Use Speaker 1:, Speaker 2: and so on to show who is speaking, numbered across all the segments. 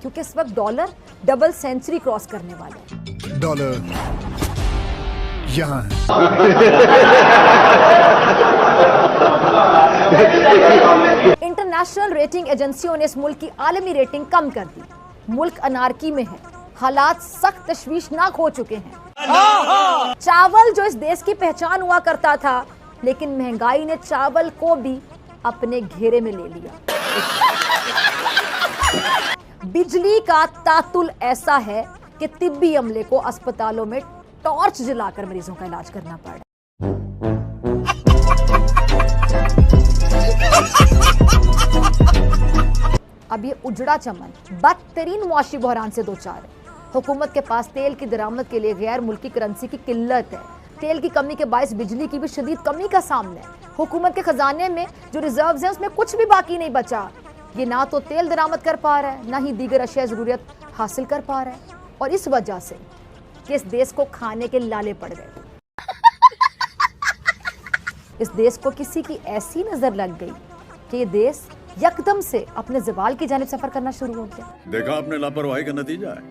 Speaker 1: क्योंकि इस वक्त डॉलर डबल सेंचुरी क्रॉस करने वाला है।
Speaker 2: डॉलर यहाँ
Speaker 1: इंटरनेशनल रेटिंग एजेंसियों ने इस मुल्क की आलमी रेटिंग कम कर दी। मुल्क अनारकी में है, हालात सख्त तशवीशनाक हो चुके हैं। चावल जो इस देश की पहचान हुआ करता था, लेकिन महंगाई ने चावल को भी अपने घेरे में ले लिया। बिजली का तातुल ऐसा है कि तिब्बी अमले को अस्पतालों में टॉर्च जलाकर मरीजों का इलाज करना पड़ा। अब ये उजड़ा चमन बदतरीन मुआशी बहरान से दो चार है। हुकूमत के पास तेल की दरामद के लिए गैर मुल्की करेंसी की किल्लत है। तेल की कमी के बायस बिजली की भी शदीद कमी का सामना है। हुकूमत के खजाने में जो रिजर्व्स हैं उसमें कुछ भी बाकी नहीं बचा। ये ना तो तेल दरामद कर पा रहा है, ना ही दीगर अशिया ज़रूरियत हासिल कर पा रहा है। और इस वजह से कि इस देश को खाने के लाले पड़ गए। इस देश को किसी की ऐसी नजर लग गई कि ये देश यकदम से अपने ज़वाल की जानिब सफर करना शुरू हो गया।
Speaker 3: देखा आपने लापरवाही का नतीजा है।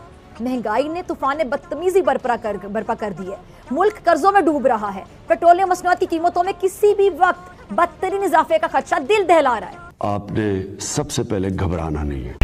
Speaker 1: महंगाई ने तूफान बदतमीजी बर्पा कर दी है। मुल्क कर्जों में डूब रहा है। पेट्रोलियम मसनूआत की कीमतों में किसी भी वक्त बदतरीन इजाफे का खदशा दिल दहला रहा है।
Speaker 4: आपने सबसे पहले घबराना नहीं है।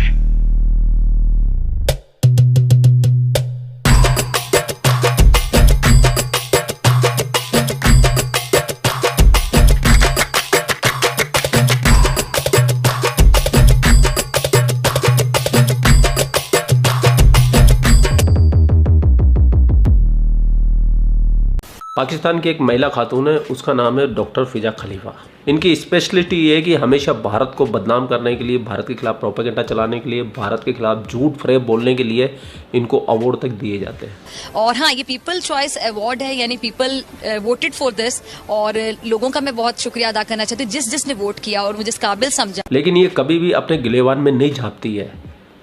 Speaker 5: पाकिस्तान की एक महिला खातून है, उसका नाम है डॉक्टर फिजा खलीफा। इनकी स्पेशलिटी ये है कि हमेशा भारत को बदनाम करने के लिए, भारत के खिलाफ प्रोपेगेंडा चलाने के लिए, भारत के खिलाफ झूठ फरेब बोलने के लिए इनको अवार्ड तक दिए जाते हैं।
Speaker 6: और हाँ, ये पीपल चॉइस अवार्ड है, यानी पीपल वोटेड फॉर दिस। और लोगों का मैं बहुत शुक्रिया अदा करना चाहती हूँ जिसने वोट किया और मुझे इस काबिल समझा।
Speaker 5: लेकिन ये कभी भी अपने गिलेवान में नहीं झाँपती है।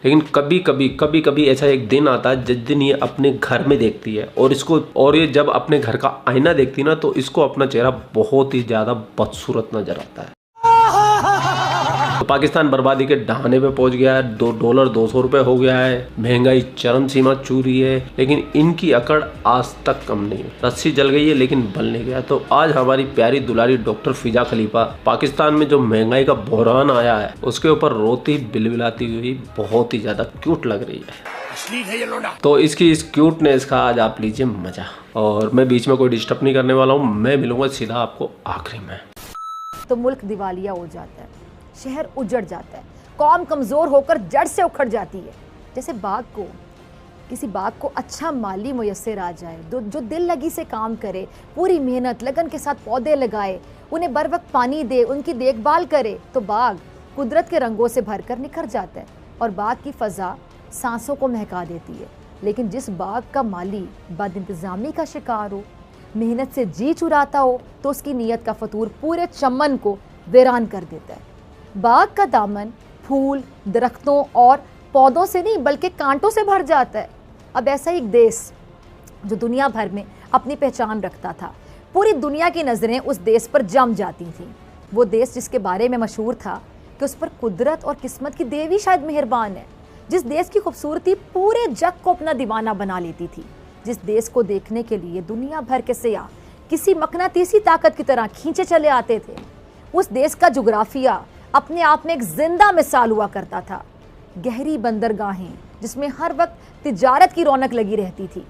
Speaker 5: लेकिन कभी कभी ऐसा एक दिन आता है जिस दिन ये अपने घर में देखती है और ये जब अपने घर का आईना देखती है ना, तो इसको अपना चेहरा बहुत ही ज्यादा बदसूरत नजर आता है। तो पाकिस्तान बर्बादी के डहाने पे पहुंच गया है। $2 200 रुपए हो गया है। महंगाई चरम सीमा छू रही है, लेकिन इनकी अकड़ आज तक कम नहीं है। रस्सी जल गई है लेकिन बल नहीं गया। तो आज हमारी प्यारी दुलारी डॉक्टर फिजा खलीफा पाकिस्तान में जो महंगाई का बहरान आया है उसके ऊपर रोती बिलबिलाती हुई बहुत ही ज्यादा क्यूट लग रही है। तो इसकी इस क्यूटनेस का आज आप लीजिए मजा। और मैं बीच में कोई डिस्टर्ब नहीं करने वाला हूँ, मैं मिलूंगा सीधा आपको आखिरी में।
Speaker 1: तो मुल्क दिवालिया हो जाता है, शहर उजड़ जाता है, कौम कमजोर होकर जड़ से उखड़ जाती है। जैसे किसी बाग को अच्छा माली मुयस्सर आ जाए, जो दिल लगी से काम करे, पूरी मेहनत लगन के साथ पौधे लगाए, उन्हें बर वक्त पानी दे, उनकी देखभाल करे, तो बाग कुदरत के रंगों से भरकर निखर जाता है और बाग की फजा सांसों को महका देती है। लेकिन जिस बाग का माली बदइंतजामी का शिकार हो, मेहनत से जी चुराता हो, तो उसकी नीयत का फतूर पूरे चमन को वीरान कर देता है। बाग का दामन फूल, दरख्तों और पौधों से नहीं बल्कि कांटों से भर जाता है। अब ऐसा एक देश जो दुनिया भर में अपनी पहचान रखता था, पूरी दुनिया की नज़रें उस देश पर जम जाती थीं। वो देश जिसके बारे में मशहूर था कि उस पर कुदरत और किस्मत की देवी शायद मेहरबान है, जिस देश की खूबसूरती पूरे जग को अपना दीवाना बना लेती थी, जिस देश को देखने के लिए दुनिया भर के सयाह किसी मकनातीसी ताकत की तरह खींचे चले आते थे। उस देश का जुग्राफिया अपने आप में एक जिंदा मिसाल हुआ करता था। गहरी बंदरगाहें जिसमें हर वक्त तिजारत की रौनक लगी रहती थी,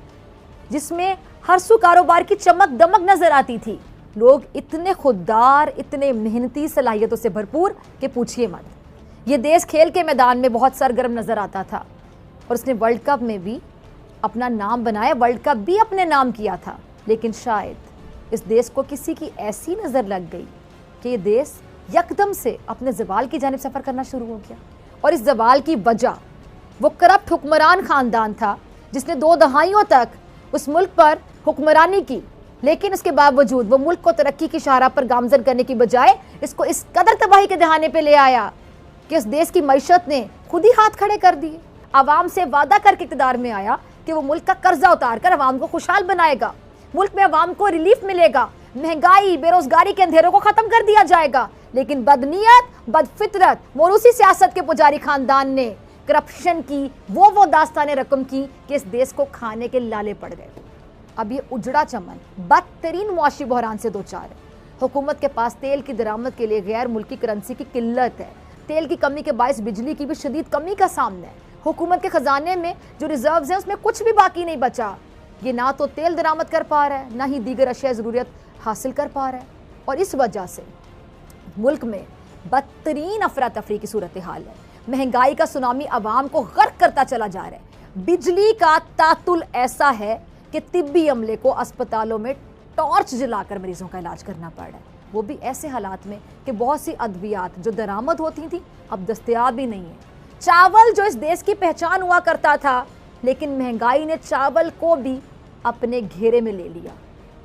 Speaker 1: जिसमें हर सू कारोबार की चमक दमक नजर आती थी। लोग इतने खुददार, इतने मेहनती, सलाहियतों से भरपूर कि पूछिए मत। ये देश खेल के मैदान में बहुत सरगर्म नजर आता था और उसने वर्ल्ड कप में भी अपना नाम बनाया, वर्ल्ड कप भी अपने नाम किया था। लेकिन शायद इस देश को किसी की ऐसी नज़र लग गई कि ये देश यकदम से अपने ज़वाल की जानिब सफ़र करना शुरू हो गया। और इस ज़वाल की वजह वो करप्ट हुक्मरान ख़ानदान था जिसने 2 दहाइयों तक उस मुल्क पर हुक्मरानी की। लेकिन उसके बावजूद वो मुल्क को तरक्की की शाहराह पर गामजन करने की बजाय इसको इस कदर तबाही के दहाने पे ले आया कि उस देश की मईशत ने खुद ही हाथ खड़े कर दिए। आवाम से वादा करके इक़्तिदार में आया कि वो मुल्क का कर्जा उतार कर आवाम को खुशहाल बनाएगा, मुल्क में आवाम को रिलीफ मिलेगा, महंगाई बेरोजगारी के अंधेरों को खत्म कर दिया जाएगा। लेकिन बदनीयत, बदफितरत, मोरूसी सियासत के पुजारी खानदान ने करप्शन की, वो दास्ताने रकम की कि इस देश को खाने के लाले पड़ गए। अब ये उजड़ा चमन बदतरीन मुआशी बहरान से दो चार है। हुकूमत के पास तेल की दरामद के लिए गैर मुल्की करेंसी की किल्लत है। तेल की कमी के बायस बिजली की भी शदीद कमी का सामना है। हुकूमत के खजाने में जो रिजर्व्स हैं उसमें कुछ भी बाकी नहीं बचा। ये ना तो तेल दरामद कर पा रहा है, ना ही दीगर अशिया ज़रूरियत हासिल कर पा रहा है, और इस वजह से मुल्क में बदतरीन अफरा तफरी की सूरत हाल है। महंगाई का सुनामी आवाम को गर्क करता चला जा रहा है। बिजली का तातुल ऐसा है कि तिब्बी अमले को अस्पतालों में टॉर्च जलाकर मरीजों का इलाज करना पड़ रहा है, वो भी ऐसे हालात में कि बहुत सी अद्वियात जो दरामद होती थी अब दस्तयाब ही नहीं है। चावल जो इस देश की पहचान हुआ करता था, लेकिन महंगाई ने चावल को भी अपने घेरे में ले लिया,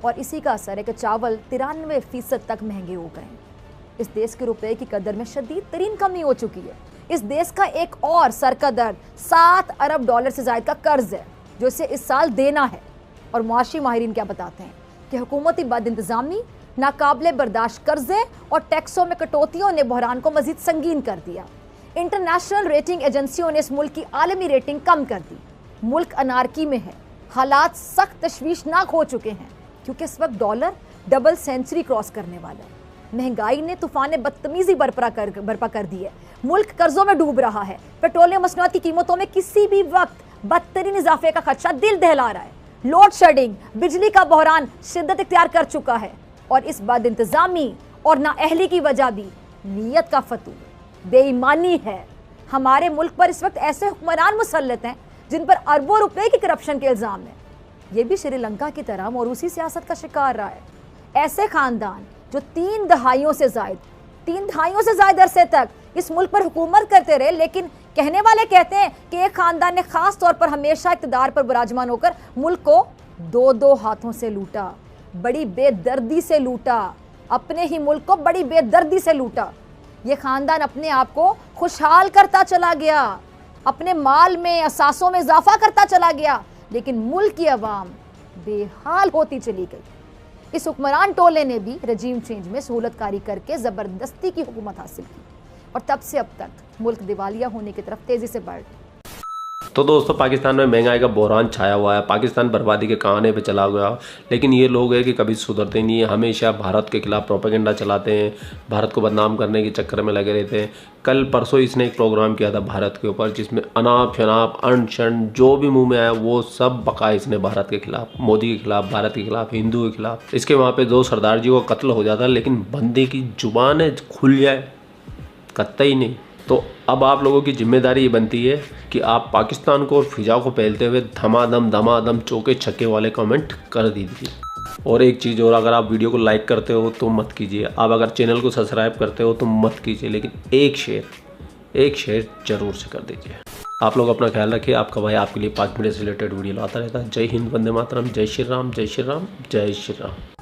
Speaker 1: और इसी का असर है कि चावल 93% तक महंगे हो गए हैं। इस देश के रुपए की कदर में शदीद तरीन कमी हो चुकी है। इस देश का एक और सर का दर्द $7 अरब से ज़ायद का कर्ज है जो इसे इस साल देना है। और मुआशी माहिरीन क्या बताते हैं कि हुकूमती बदइंतज़ामी, नाकाबिले बर्दाश्त कर्जे और टैक्सों में कटौतियों ने बहरान को मजीद संगीन कर दिया। इंटरनेशनल रेटिंग एजेंसियों ने इस मुल्क की आलमी रेटिंग कम कर दी। मुल्क अनारकी में है, हालात सख्त तशवीशनाक हो चुके हैं क्योंकि इस वक्त डॉलर डबल सेंचुरी क्रॉस करने वाला है। महंगाई ने तूफान बदतमीजी बर्पा कर दी है। मुल्क कर्जों में डूब रहा है। पेट्रोलियम मसनूआत की कीमतों में किसी भी वक्त बदतरीन इजाफे का खदशा दिल दहला रहा है। लोड शेडिंग, बिजली का बहरान शिद्दत इख्तियार कर चुका है, और इस बदइंतजामी और नाअहली की वजह भी नीयत का फतूर, बेईमानी है। हमारे मुल्क पर इस वक्त ऐसे हुक्मरान मुसल्लत हैं जिन पर अरबों रुपए की करप्शन के इल्ज़ाम है। ये भी श्रीलंका की तरह मौरूसी सियासत का शिकार रहा है। ऐसे खानदान जो 3 दहाइयों से ज़ायद अरसे तक इस मुल्क पर हुकूमत करते रहे, लेकिन कहने वाले कहते हैं कि एक खानदान ने खास तौर पर हमेशा इक़्तिदार पर विराजमान होकर मुल्क को 2-2 हाथों से लूटा, बड़ी बेदर्दी से लूटा, अपने ही मुल्क को बड़ी बेदर्दी से लूटा। ये खानदान अपने आप को खुशहाल करता चला गया, अपने माल में, असासों में इजाफा करता चला गया, लेकिन मुल्क की आवाम बेहाल होती चली गई। इस हुक्मरान टोले ने भी रजीम चेंज में सहूलतकारी करके ज़बरदस्ती की हुकूमत हासिल की, और तब से अब तक मुल्क दिवालिया होने की तरफ तेज़ी से बढ़ रहा है।
Speaker 5: तो दोस्तों, पाकिस्तान में महंगाई का बहरान छाया हुआ है। पाकिस्तान बर्बादी के कहाने पे चला गया, लेकिन ये लोग हैं कि कभी सुधरते नहीं है। हमेशा भारत के खिलाफ प्रोपेगेंडा चलाते हैं, भारत को बदनाम करने के चक्कर में लगे रहते हैं। कल परसों इसने एक प्रोग्राम किया था भारत के ऊपर, जिसमें अनाप शनाप अन शन जो भी मुंह में आया वो सब बका इसने भारत के खिलाफ, मोदी के खिलाफ, भारत के खिलाफ, हिंदू के खिलाफ। इसके वहाँ पे 2 सरदार जी को कत्ल हो जाता, लेकिन बंदे की जुबान खुल जाए कतई नहीं। तो अब आप लोगों की जिम्मेदारी ये बनती है कि आप पाकिस्तान को और फिजा को पहलते हुए धमाधम चौके छक्के वाले कमेंट कर दीजिए। और एक चीज़ और, अगर आप वीडियो को लाइक करते हो तो मत कीजिए, आप अगर चैनल को सब्सक्राइब करते हो तो मत कीजिए, लेकिन एक शेयर जरूर से कर दीजिए। आप लोग अपना ख्याल रखिए। आपका भाई आपके लिए 5 मिनट से रिलेटेड वीडियो लाता रहता है। जय हिंद, वंदे मातरम, जय श्री राम, जय श्री राम, जय श्री राम।